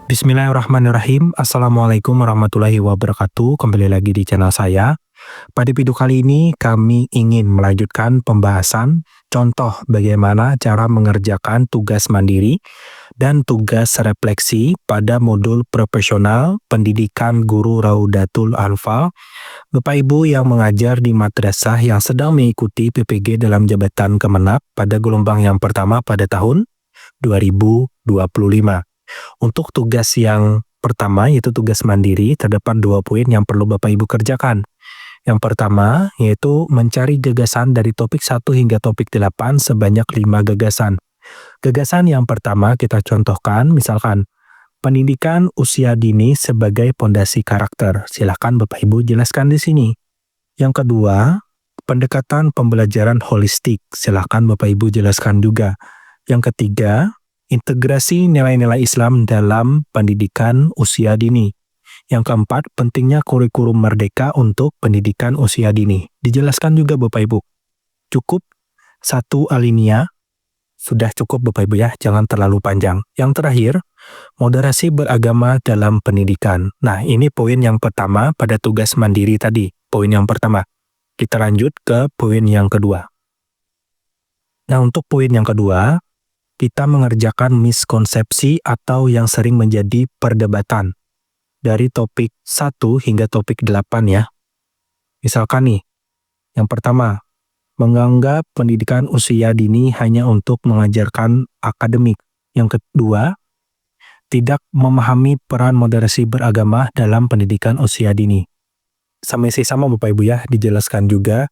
Bismillahirrahmanirrahim. Assalamualaikum warahmatullahi wabarakatuh. Kembali lagi di channel saya. Pada video kali ini kami ingin melanjutkan pembahasan contoh bagaimana cara mengerjakan tugas mandiri dan tugas refleksi pada modul profesional pendidikan guru Raudatul Anfal. Bapak Ibu yang mengajar di madrasah yang sedang mengikuti PPG dalam jabatan Kemenap pada gelombang yang pertama pada tahun 2025. Untuk tugas yang pertama yaitu tugas mandiri, terdapat 2 poin yang perlu Bapak Ibu kerjakan. Yang pertama yaitu mencari gagasan dari topik 1 hingga topik 8 sebanyak 5 gagasan. Gagasan yang pertama kita contohkan misalkan pendidikan usia dini sebagai pondasi karakter. Silakan Bapak Ibu jelaskan di sini. Yang kedua, pendekatan pembelajaran holistik. Silakan Bapak Ibu jelaskan juga. Yang ketiga, integrasi nilai-nilai Islam dalam pendidikan usia dini. Yang keempat, pentingnya kurikulum merdeka untuk pendidikan usia dini. Dijelaskan juga Bapak Ibu. Cukup 1 alinea, sudah cukup Bapak Ibu ya, jangan terlalu panjang. Yang terakhir, moderasi beragama dalam pendidikan. Nah, ini poin yang pertama pada tugas mandiri tadi. Poin yang pertama. Kita lanjut ke poin yang kedua. Nah, untuk poin yang kedua, kita mengerjakan miskonsepsi atau yang sering menjadi perdebatan dari topik 1 hingga topik 8 ya. Misalkan nih, yang pertama, menganggap pendidikan usia dini hanya untuk mengajarkan akademik. Yang kedua, tidak memahami peran moderasi beragama dalam pendidikan usia dini. Sama Bapak Ibu ya, dijelaskan juga.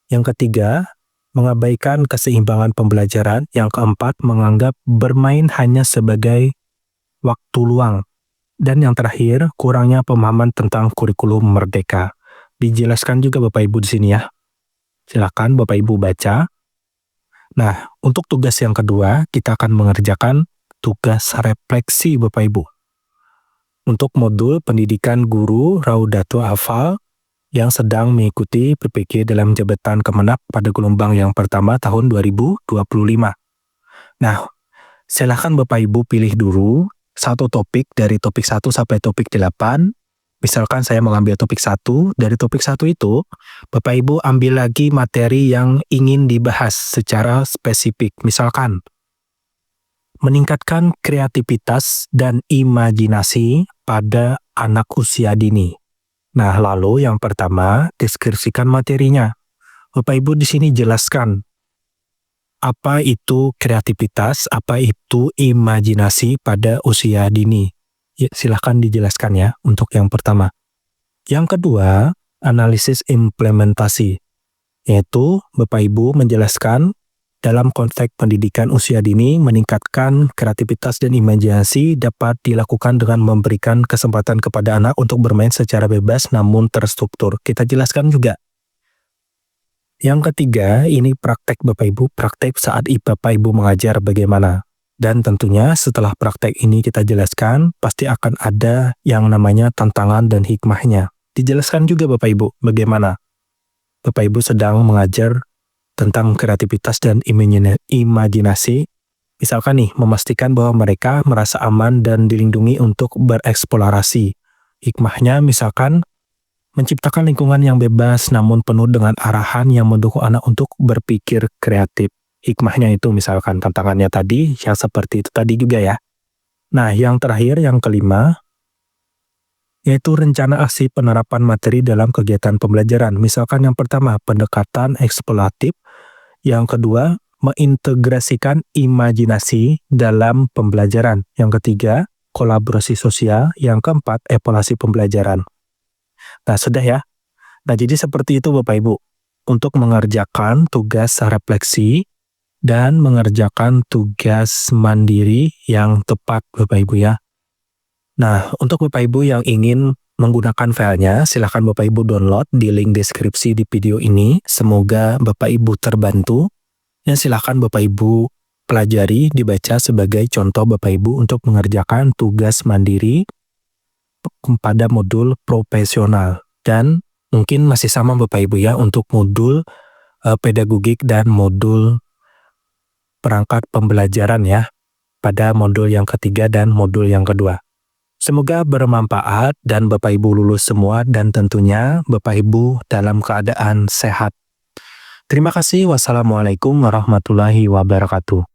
Yang ketiga, mengabaikan keseimbangan pembelajaran. Yang keempat, menganggap bermain hanya sebagai waktu luang. Dan yang terakhir, kurangnya pemahaman tentang kurikulum merdeka. Dijelaskan juga Bapak Ibu di sini ya. Silakan Bapak Ibu baca. Nah, untuk tugas yang kedua, kita akan mengerjakan tugas refleksi Bapak Ibu. Untuk modul pendidikan guru Raudatul Anfal yang sedang mengikuti PPG dalam jabatan Kemenap pada gelombang yang pertama tahun 2025. Nah, silakan Bapak Ibu pilih dulu satu topik dari topik 1 sampai topik 8. Misalkan saya mengambil topik 1, dari topik 1 itu Bapak Ibu ambil lagi materi yang ingin dibahas secara spesifik. Misalkan meningkatkan kreativitas dan imajinasi pada anak usia dini. Nah, lalu yang pertama, deskripsikan materinya. Bapak Ibu di sini jelaskan apa itu kreativitas, apa itu imajinasi pada usia dini. Ya, silahkan dijelaskan ya untuk yang pertama. Yang kedua, analisis implementasi. Yaitu Bapak Ibu menjelaskan dalam konteks pendidikan usia dini, meningkatkan kreativitas dan imajinasi dapat dilakukan dengan memberikan kesempatan kepada anak untuk bermain secara bebas namun terstruktur. Kita jelaskan juga. Yang ketiga, ini praktek Bapak Ibu, praktek saat Bapak Ibu mengajar bagaimana. Dan tentunya setelah praktek ini kita jelaskan, pasti akan ada yang namanya tantangan dan hikmahnya. Dijelaskan juga Bapak Ibu, bagaimana Bapak Ibu sedang mengajar tentang kreativitas dan imajinasi, misalkan nih, memastikan bahwa mereka merasa aman dan dilindungi untuk bereksplorasi. Hikmahnya misalkan, menciptakan lingkungan yang bebas namun penuh dengan arahan yang mendukung anak untuk berpikir kreatif. Hikmahnya itu misalkan tantangannya tadi, yang seperti itu tadi juga ya. Nah, yang terakhir, yang kelima, yaitu rencana aksi penerapan materi dalam kegiatan pembelajaran. Misalkan yang pertama, pendekatan eksploratif. Yang kedua, mengintegrasikan imajinasi dalam pembelajaran. Yang ketiga, kolaborasi sosial. Yang keempat, evaluasi pembelajaran. Nah, sudah ya. Nah, jadi seperti itu Bapak Ibu. Untuk mengerjakan tugas refleksi dan mengerjakan tugas mandiri yang tepat Bapak Ibu ya. Nah, untuk Bapak Ibu yang ingin menggunakan filenya, silakan Bapak Ibu download di link deskripsi di video ini. Semoga Bapak Ibu terbantu. Dan silakan Bapak Ibu pelajari, dibaca sebagai contoh Bapak Ibu untuk mengerjakan tugas mandiri pada modul profesional. Dan mungkin masih sama Bapak Ibu ya untuk modul pedagogik dan modul perangkat pembelajaran ya. Pada modul yang ketiga dan modul yang kedua. Semoga bermanfaat dan Bapak Ibu lulus semua dan tentunya Bapak Ibu dalam keadaan sehat. Terima kasih. Wassalamualaikum warahmatullahi wabarakatuh.